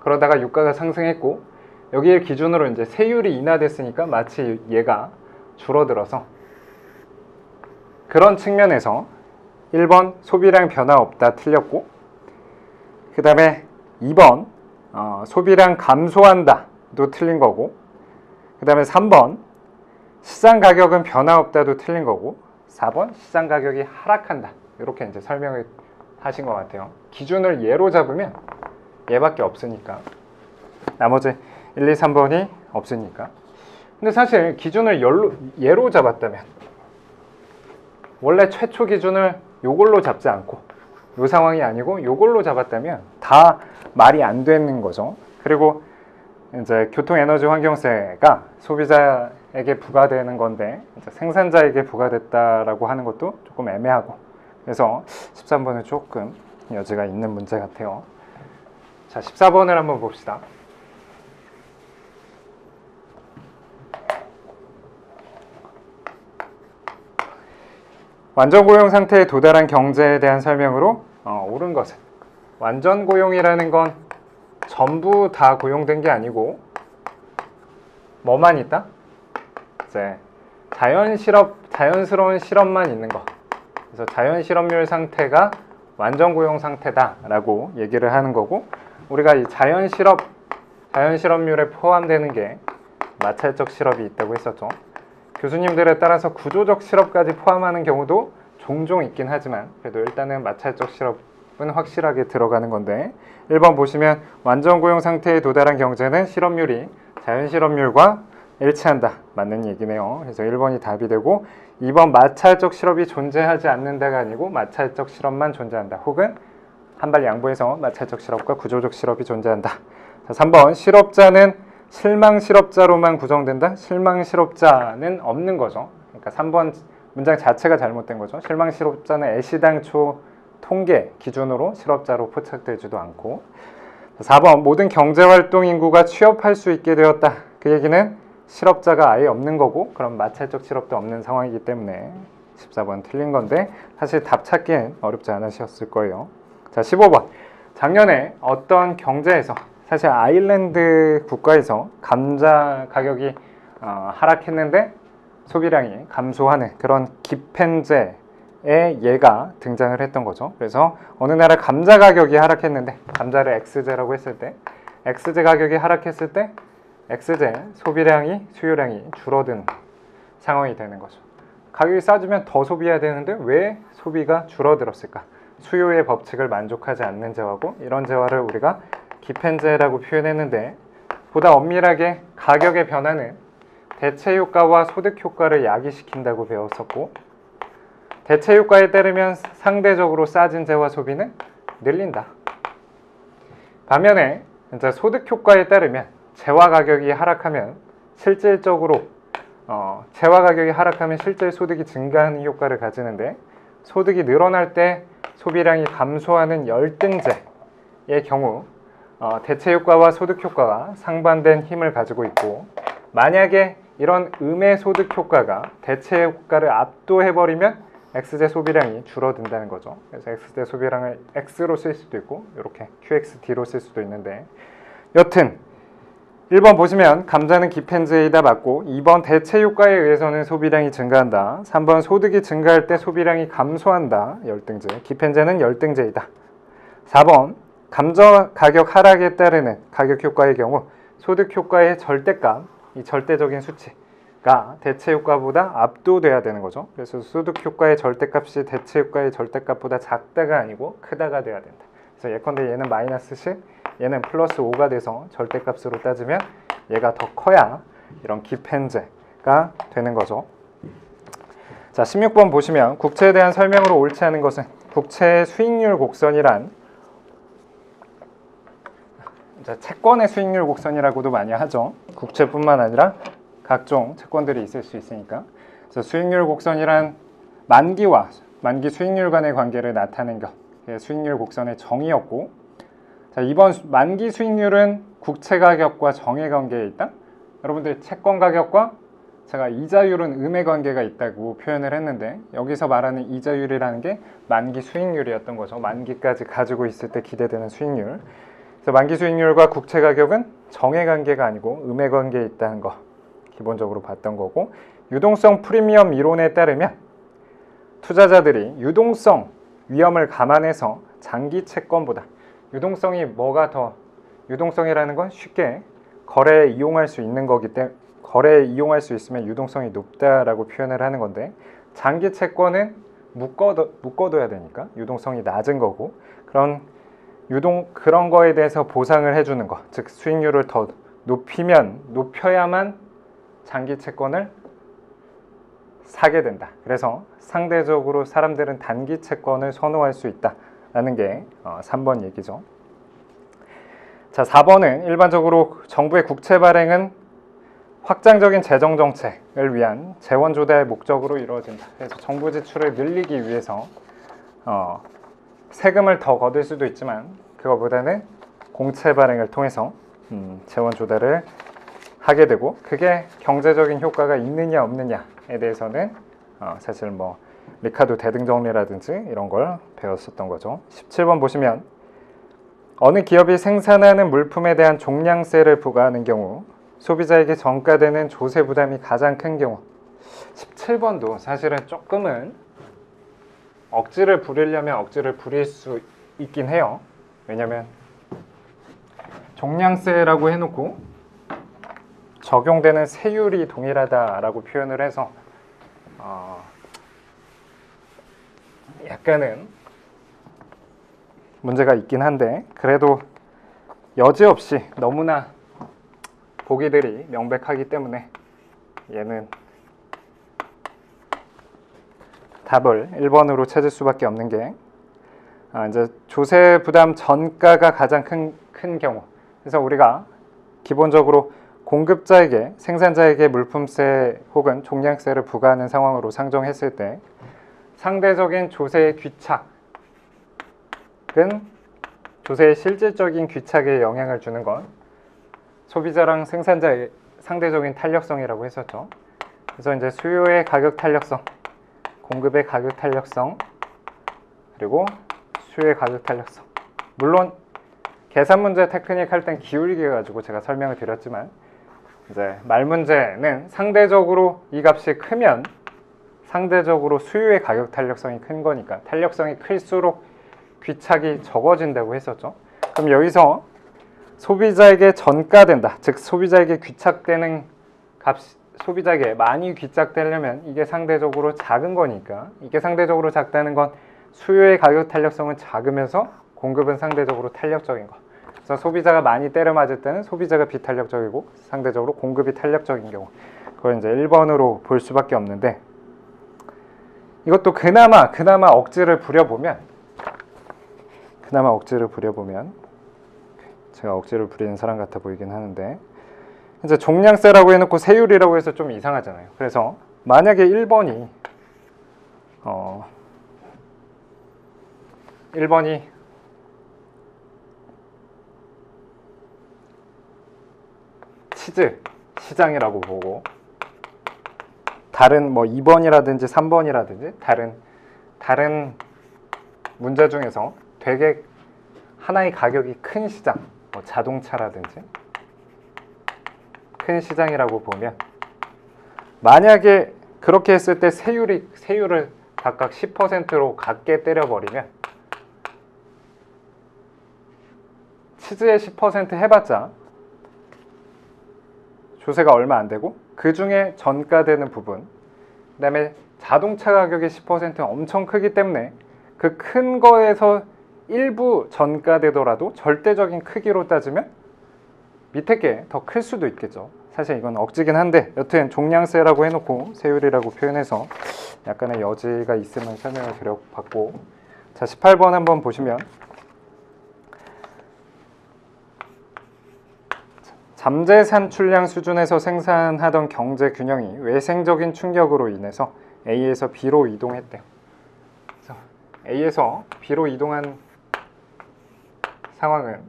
그러다가 유가가 상승했고 여기를 기준으로 이제 세율이 인하됐으니까 마치 얘가 줄어들어서, 그런 측면에서 1번 소비량 변화 없다 틀렸고, 그 다음에 2번 소비량 감소한다도 틀린 거고, 그 다음에 3번 시장 가격은 변화 없다도 틀린 거고, 4번 시장 가격이 하락한다, 이렇게 이제 설명을 하신 것 같아요. 기준을 예로 잡으면 얘밖에 없으니까. 나머지 1, 2, 3번이 없으니까. 근데 사실 기준을 얘로 잡았다면, 원래 최초 기준을 요걸로 잡지 않고 요 상황이 아니고 요걸로 잡았다면 다 말이 안 되는 거죠. 그리고 이제 교통에너지환경세가 소비자에게 부과되는 건데 이제 생산자에게 부과됐다라고 하는 것도 조금 애매하고, 그래서 13번은 조금 여지가 있는 문제 같아요. 자, 14번을 한번 봅시다. 완전 고용 상태에 도달한 경제에 대한 설명으로 옳은 것은, 완전 고용이라는 건 전부 다 고용된 게 아니고 뭐만 있다? 이제 자연스러운 실업만 있는 거. 그래서 자연 실업률 상태가 완전 고용 상태다라고 얘기를 하는 거고, 우리가 이 자연 실업률에 포함되는 게 마찰적 실업이 있다고 했었죠. 교수님들에 따라서 구조적 실업까지 포함하는 경우도 종종 있긴 하지만 그래도 일단은 마찰적 실업은 확실하게 들어가는 건데, 1번 보시면 완전 고용 상태에 도달한 경제는 실업률이 자연 실업률과 일치한다. 맞는 얘기네요. 그래서 1번이 답이 되고, 2번 마찰적 실업이 존재하지 않는다가 아니고 마찰적 실업만 존재한다. 혹은 한 발 양보해서 마찰적 실업과 구조적 실업이 존재한다. 자, 3번 실업자는 실망 실업자로만 구성된다. 실망 실업자는 없는 거죠. 그러니까 3번 문장 자체가 잘못된 거죠. 실망 실업자는 애시당초 통계 기준으로 실업자로 포착되지도 않고. 4번 모든 경제활동 인구가 취업할 수 있게 되었다. 그 얘기는 실업자가 아예 없는 거고, 그럼 마찰적 실업도 없는 상황이기 때문에 14번 틀린 건데, 사실 답 찾기엔 어렵지 않으셨을 거예요. 자, 15번 작년에 어떤 경제에서, 사실 아일랜드 국가에서 감자 가격이 하락했는데 소비량이 감소하는 그런 기펜제의 예가 등장을 했던 거죠. 그래서 어느 나라 감자 가격이 하락했는데, 감자를 X제라고 했을 때, X제 가격이 하락했을 때 X제 소비량이, 수요량이 줄어든 상황이 되는 거죠. 가격이 싸지면 더 소비해야 되는데 왜 소비가 줄어들었을까? 수요의 법칙을 만족하지 않는 재화고, 이런 재화를 우리가 기펜제라고 표현했는데, 보다 엄밀하게 가격의 변화는 대체 효과와 소득 효과를 야기시킨다고 배웠었고, 대체 효과에 따르면 상대적으로 싸진 재화 소비는 늘린다. 반면에 이제 소득 효과에 따르면 재화 가격이 하락하면 실질적으로 재화 가격이 하락하면 실제 소득이 증가하는 효과를 가지는데, 소득이 늘어날 때 소비량이 감소하는 열등제의 경우 대체 효과와 소득 효과가 상반된 힘을 가지고 있고, 만약에 이런 음의 소득 효과가 대체 효과를 압도해버리면 X제 소비량이 줄어든다는 거죠. 그래서 X제 소비량을 X로 쓸 수도 있고 이렇게 QXD로 쓸 수도 있는데, 여튼 1번 보시면 감자는 기펜제이다 맞고, 2번 대체 효과에 의해서는 소비량이 증가한다. 3번 소득이 증가할 때 소비량이 감소한다. 열등제. 기펜제는 열등제이다. 4번 감자 가격 하락에 따르는 가격 효과의 경우 소득 효과의 절대값, 이 절대적인 수치가 대체 효과보다 압도돼야 되는 거죠. 그래서 소득 효과의 절대값이 대체 효과의 절대값보다 작다가 아니고 크다가 돼야 된다. 그래서 예컨대 얘는 마이너스 10, 얘는 플러스 5가 돼서 절대값으로 따지면 얘가 더 커야 이런 기펜제가 되는 거죠. 자, 16번 보시면 국채에 대한 설명으로 옳지 않은 것은, 국채의 수익률 곡선이란, 채권의 수익률 곡선이라고도 많이 하죠. 국채뿐만 아니라 각종 채권들이 있을 수 있으니까. 그래서 수익률 곡선이란 만기와 만기 수익률 간의 관계를 나타낸 것, 수익률 곡선의 정의였고, 자, 이번 만기 수익률은 국채 가격과 정의 관계에 있다. 여러분들 채권 가격과 제가 이자율은 음의 관계가 있다고 표현을 했는데, 여기서 말하는 이자율이라는 게 만기 수익률이었던 거죠. 만기까지 가지고 있을 때 기대되는 수익률. 그래서 만기 수익률과 국채 가격은 정의 관계가 아니고 음의 관계에 있다는 거 기본적으로 봤던 거고, 유동성 프리미엄 이론에 따르면 투자자들이 유동성 위험을 감안해서 장기 채권보다, 유동성이 뭐가 더, 유동성이라는 건 쉽게 거래에 이용할 수 있는 거기 때문에, 거래에 이용할 수 있으면 유동성이 높다라고 표현을 하는 건데, 장기 채권은 묶어둬야 되니까 유동성이 낮은 거고, 그런 유동 그런 거에 대해서 보상을 해주는 거, 즉 수익률을 더 높여야만 장기 채권을 사게 된다. 그래서 상대적으로 사람들은 단기 채권을 선호할 수 있다라는 게 3번 얘기죠. 자, 4번은 일반적으로 정부의 국채 발행은 확장적인 재정 정책을 위한 재원 조달의 목적으로 이루어진다. 그래서 정부 지출을 늘리기 위해서 세금을 더 거둘 수도 있지만 그거보다는 공채 발행을 통해서 재원 조달을 하게 되고, 그게 경제적인 효과가 있느냐 없느냐에 대해서는 사실 뭐 리카도 대등정리라든지 이런 걸 배웠었던 거죠. 17번 보시면 어느 기업이 생산하는 물품에 대한 종량세를 부과하는 경우 소비자에게 전가되는 조세 부담이 가장 큰 경우. 17번도 사실은 조금은 억지를 부리려면 억지를 부릴 수 있긴 해요. 왜냐면 종량세라고 해놓고 적용되는 세율이 동일하다라고 표현을 해서 약간은 문제가 있긴 한데, 그래도 여지없이 너무나 보기들이 명백하기 때문에 얘는 답을 1번으로 찾을 수밖에 없는 게 이제 조세 부담 전가가 가장 큰 경우. 그래서 우리가 기본적으로 공급자에게 생산자에게 물품세 혹은 종량세를 부과하는 상황으로 상정했을 때 상대적인 조세의 귀착은 조세의 실질적인 귀착에 영향을 주는 건 소비자랑 생산자의 상대적인 탄력성이라고 했었죠. 그래서 이제 수요의 가격 탄력성, 공급의 가격 탄력성, 그리고 수요의 가격 탄력성. 물론 계산 문제 테크닉 할 땐 기울기 가지고 제가 설명을 드렸지만, 이제 말 문제는 상대적으로 이 값이 크면 상대적으로 수요의 가격 탄력성이 큰 거니까 탄력성이 클수록 귀착이 적어진다고 했었죠. 그럼 여기서 소비자에게 전가된다, 즉 소비자에게 귀착되는 값이 소비자에게 많이 귀착되려면 이게 상대적으로 작은 거니까, 이게 상대적으로 작다는 건 수요의 가격 탄력성은 작으면서 공급은 상대적으로 탄력적인 거. 그래서 소비자가 많이 때려 맞을 때는 소비자가 비탄력적이고 상대적으로 공급이 탄력적인 경우, 그걸 이제 1번으로 볼 수밖에 없는데, 이것도 그나마 억지를 부려보면 제가 억지를 부리는 사람 같아 보이긴 하는데, 이제 종량세라고 해놓고 세율이라고 해서 좀 이상하잖아요. 그래서 만약에 1번이 치즈 시장이라고 보고, 다른 뭐 2번이라든지 3번이라든지 다른 문제 중에서 되게 하나의 가격이 큰 시장, 뭐 자동차라든지 큰 시장이라고 보면, 만약에 그렇게 했을 때 세율을 각각 10%로 같게 때려버리면 치즈에 10% 해봤자 조세가 얼마 안 되고, 그 중에 전가되는 부분, 그 다음에 자동차 가격의 10%는 엄청 크기 때문에 그 큰 거에서 일부 전가되더라도 절대적인 크기로 따지면 밑에 게 더 클 수도 있겠죠. 사실 이건 억지긴 한데, 여튼 종량세라고 해놓고 세율이라고 표현해서 약간의 여지가 있으면 설명을 드려봤고, 자 18번 한번 보시면, 잠재 산출량 수준에서 생산하던 경제 균형이 외생적인 충격으로 인해서 A에서 B로 이동했대요. 그래서 A에서 B로 이동한 상황은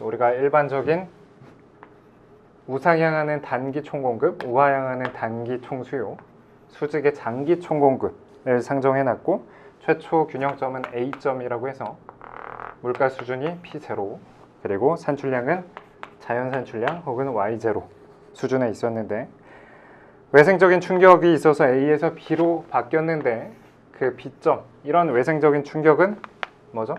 우리가 일반적인 우상향하는 단기 총공급, 우하향하는 단기 총수요, 수직의 장기 총공급을 상정해놨고, 최초 균형점은 A점이라고 해서 물가 수준이 P0, 그리고 산출량은 자연 산출량 혹은 Y0 수준에 있었는데, 외생적인 충격이 있어서 A에서 B로 바뀌었는데, 그 B점, 이런 외생적인 충격은 뭐죠?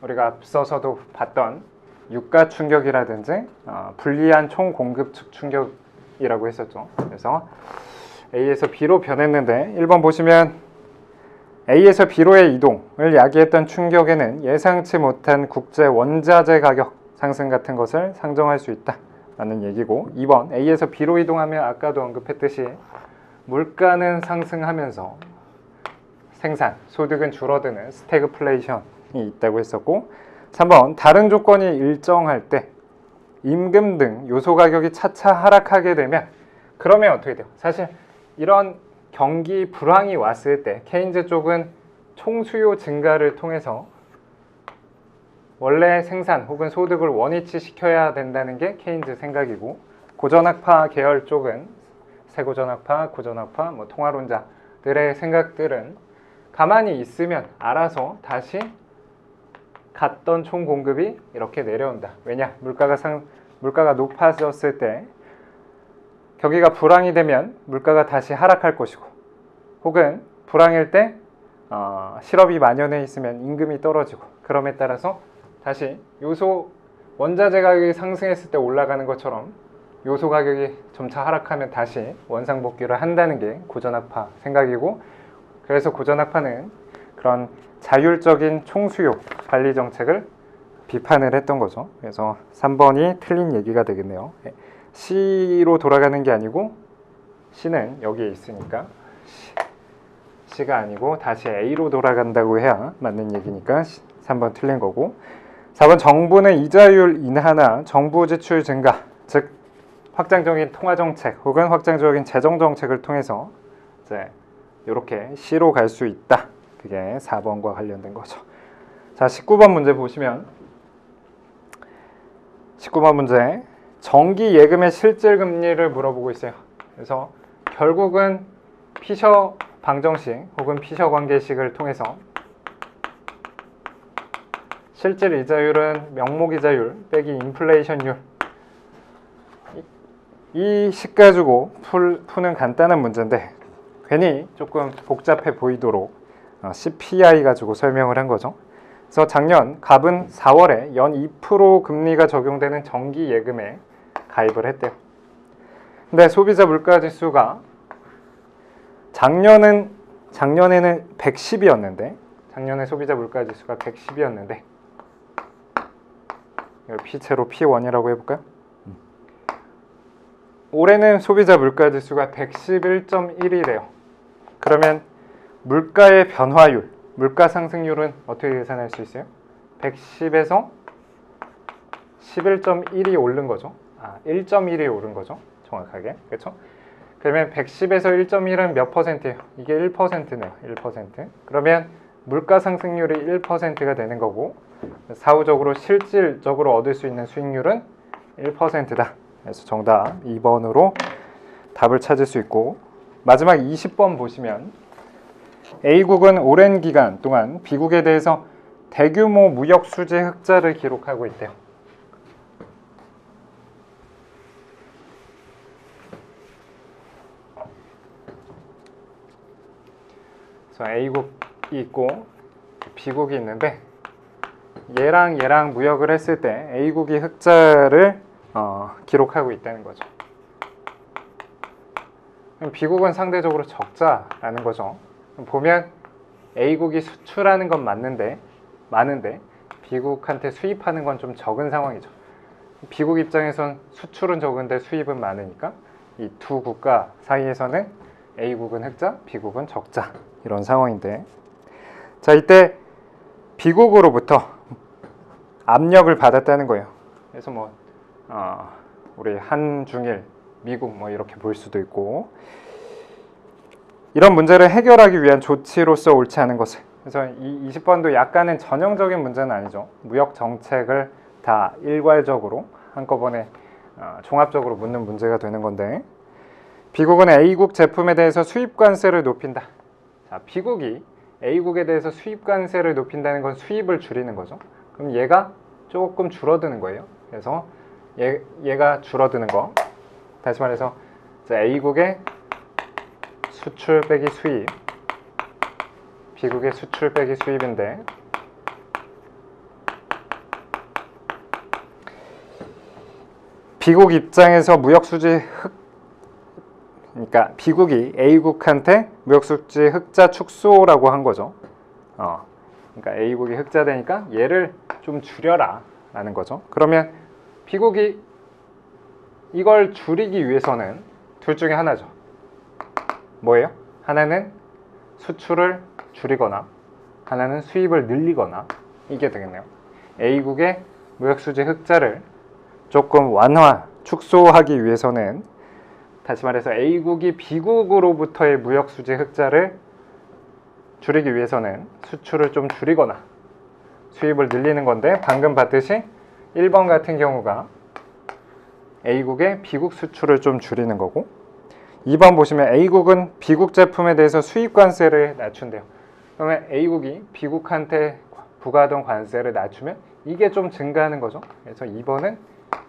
우리가 앞서서도 봤던 유가 충격이라든지 불리한 총 공급 측 충격이라고 했었죠. 그래서 A에서 B로 변했는데 1번 보시면 A에서 B로의 이동을 야기했던 충격에는 예상치 못한 국제 원자재 가격 상승 같은 것을 상정할 수 있다 라는 얘기고, 2번 A에서 B로 이동하면 아까도 언급했듯이 물가는 상승하면서 생산, 소득은 줄어드는 스태그플레이션이 있다고 했었고, 3번 다른 조건이 일정할 때 임금 등 요소 가격이 차차 하락하게 되면, 그러면 어떻게 돼요? 사실 이런 경기 불황이 왔을 때 케인즈 쪽은 총수요 증가를 통해서 원래 생산 혹은 소득을 원위치 시켜야 된다는 게 케인즈 생각이고, 고전학파 계열 쪽은 세고전학파, 고전학파, 통화론자들의 생각들은 가만히 있으면 알아서 다시 갔던 총 공급이 이렇게 내려온다. 왜냐? 물가가 높아졌을 때 경기가 불황이 되면 물가가 다시 하락할 것이고, 혹은 불황일 때 실업이 만연해 있으면 임금이 떨어지고, 그럼에 따라서 다시 원자재 가격이 상승했을 때 올라가는 것처럼 요소 가격이 점차 하락하면 다시 원상복귀를 한다는 게 고전학파 생각이고, 그래서 고전학파는 그런 자율적인 총수요 관리 정책을 비판을 했던 거죠. 그래서 3번이 틀린 얘기가 되겠네요. C로 돌아가는 게 아니고, C는 여기에 있으니까 C가 아니고 다시 A로 돌아간다고 해야 맞는 얘기니까 3번 틀린 거고, 4번 정부는 이자율 인하나 정부 지출 증가, 즉 확장적인 통화정책 혹은 확장적인 재정정책을 통해서 이제 이렇게 C로 갈 수 있다. 그게 4번과 관련된 거죠. 자, 19번 문제 보시면 19번 문제 정기 예금의 실질 금리를 물어보고 있어요. 그래서 결국은 피셔 방정식 혹은 피셔 관계식을 통해서 실질 이자율은 명목 이자율 빼기 인플레이션율, 이 식 가지고 푸는 간단한 문제인데 괜히 조금 복잡해 보이도록 CPI 가지고 설명을 한 거죠. 그래서 작년 갑은 4월에 연 2% 금리가 적용되는 정기 예금에 가입을 했대요. 근데 소비자 물가지수가 작년에는 110이었는데, 작년에 소비자 물가지수가 110이었는데, P체로 P1이라고 해볼까요? 올해는 소비자 물가지수가 111.1이래요. 그러면 물가의 변화율, 물가 상승률은 어떻게 계산할 수 있어요? 110에서 11.1이 오른 거죠. 1.1이 오른 거죠. 정확하게. 그렇죠? 그러면 110에서 1.1은 몇 퍼센트예요? 이게 1%네요. 1%. 그러면 물가 상승률이 1%가 되는 거고, 사후적으로 실질적으로 얻을 수 있는 수익률은 1%다. 그래서 정답 2번으로 답을 찾을 수 있고, 마지막 20번 보시면 A국은 오랜 기간 동안 B국에 대해서 대규모 무역 수지 흑자를 기록하고 있대요. 그래서 A국이 있고 B국이 있는데, 얘랑 무역을 했을 때 A국이 흑자를 기록하고 있다는 거죠. B국은 상대적으로 적자라는 거죠. 보면 A국이 수출하는 건 많은데 B국한테 수입하는 건 좀 적은 상황이죠. B국 입장에선 수출은 적은데 수입은 많으니까 이 두 국가 사이에서는 A국은 흑자, B국은 적자, 이런 상황인데, 자, 이때 B국으로부터 압력을 받았다는 거예요. 그래서 우리 한중일, 미국 이렇게 볼 수도 있고, 이런 문제를 해결하기 위한 조치로서 옳지 않은 것을, 그래서 이 20번도 약간은 전형적인 문제는 아니죠. 무역 정책을 다 일괄적으로 한꺼번에 종합적으로 묻는 문제가 되는 건데, B국은 A국 제품에 대해서 수입 관세를 높인다. 자, B국이 A국에 대해서 수입 관세를 높인다는 건 수입을 줄이는 거죠. 그럼 얘가 조금 줄어드는 거예요. 그래서 얘가 줄어드는 거, 다시 말해서 A국의 수출 빼기 수입, B국의 수출 빼기 수입인데, B국 입장에서 무역수지 그러니까 B국이 A국한테 무역수지 흑자 축소라고 한 거죠. 그러니까 A국이 흑자 되니까 얘를 좀 줄여라 라는 거죠. 그러면 B국이 이걸 줄이기 위해서는 둘 중에 하나죠. 뭐예요? 하나는 수출을 줄이거나 하나는 수입을 늘리거나 이게 되겠네요. A국의 무역수지 흑자를 조금 축소하기 위해서는 다시 말해서 A국이 B국으로부터의 무역수지 흑자를 줄이기 위해서는 수출을 좀 줄이거나 수입을 늘리는 건데 방금 봤듯이 1번 같은 경우가 A국의 B국 수출을 좀 줄이는 거고 2번 보시면 A국은 B국 제품에 대해서 수입 관세를 낮춘대요. 그러면 A국이 B국한테 부과하던 관세를 낮추면 이게 좀 증가하는 거죠. 그래서 2번은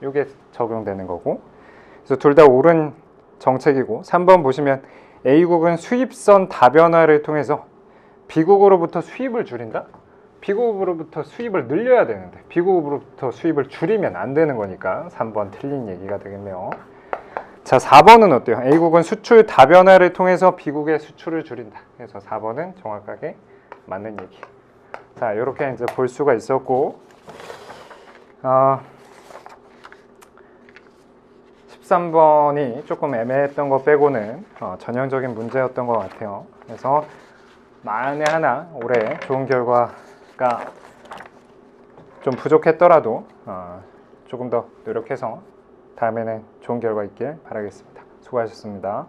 이게 적용되는 거고 그래서 둘 다 옳은 정책이고 3번 보시면 A국은 수입선 다변화를 통해서 B국으로부터 수입을 줄인다? B국으로부터 수입을 늘려야 되는데 B국으로부터 수입을 줄이면 안 되는 거니까 3번 틀린 얘기가 되겠네요. 자, 4번은 어때요? A국은 수출 다변화를 통해서 B국의 수출을 줄인다. 그래서 4번은 정확하게 맞는 얘기. 자, 이렇게 이제 볼 수가 있었고 13번이 조금 애매했던 거 빼고는 전형적인 문제였던 것 같아요. 그래서 만에 하나 올해 좋은 결과가 좀 부족했더라도 조금 더 노력해서 다음에는 좋은 결과 있길 바라겠습니다. 수고하셨습니다.